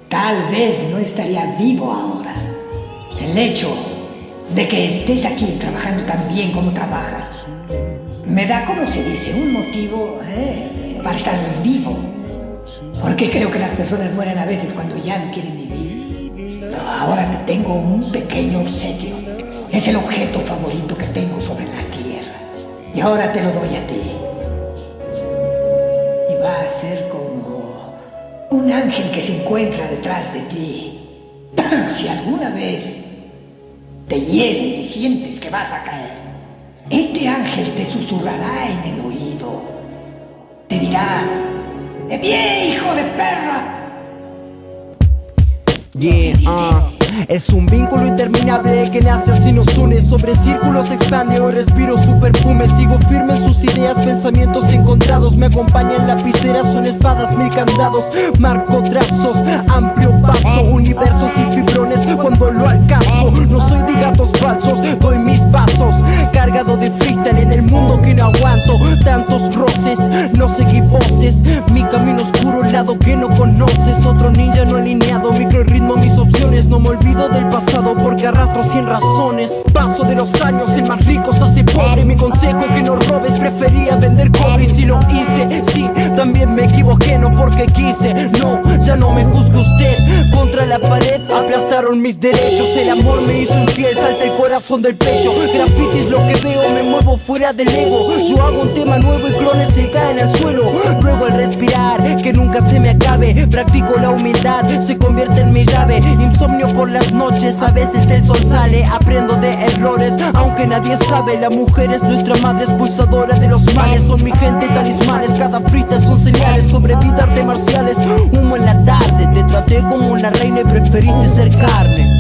tal vez no estaría vivo ahora. El hecho de que estés aquí trabajando tan bien como trabajas me da, como se dice, un motivo para estar vivo. Porque creo que las personas mueren a veces cuando ya no quieren vivir. Pero ahora te tengo un pequeño obsequio. Es el objeto favorito que tengo sobre la tierra. Y ahora te lo doy a ti. Y va a ser como un ángel que se encuentra detrás de ti. Si alguna vez te hieren y sientes que vas a caer, este ángel te susurrará en el oído. Te dirá: ¡de pie, hijo de perra! Es un vínculo interminable que nace así nos une. Sobre círculos se expande, hoy respiro su perfume. Sigo firme en sus ideas, pensamientos encontrados. Me acompañan lapiceras, son espadas, 1000 candados. Marco trazos, amplio paso, universos y fibrones cuando lo alcanzo. No soy de gatos falsos, doy mis pasos. Cargado de freestyle en el mundo que no aguanto. Tantos roces, no seguí voces. Mi camino oscuro, el lado que no conoces. Otro ninja no alineado, micro ritmo, mis opciones. No me olvido del pasado porque arrastro 100 razones. Paso de los años, el más rico se hace pobre. Mi consejo es que no robes, prefería vender cobre. Y si lo hice, sí, también me equivoqué. No porque quise, no, ya no me juzgue usted. Contra la pared aplastaron mis derechos. El amor me hizo infiel, salta el corazón del pecho. Graffiti es lo que veo, me muevo fuera del ego. Yo hago un tema nuevo y clones se caen al suelo. Luego al respirar, que nunca se me acabe. Practico la humildad, se convierte en mi llave. Insomnio por las noches, a veces el sol sale. Aprendo de errores, aunque nadie sabe. La mujer es nuestra madre expulsadora de los males. Son mi gente talismanes, cada frita son señales. Sobre vida artes marciales, humo en la tarde. Te traté como una reina y preferiste ser carne.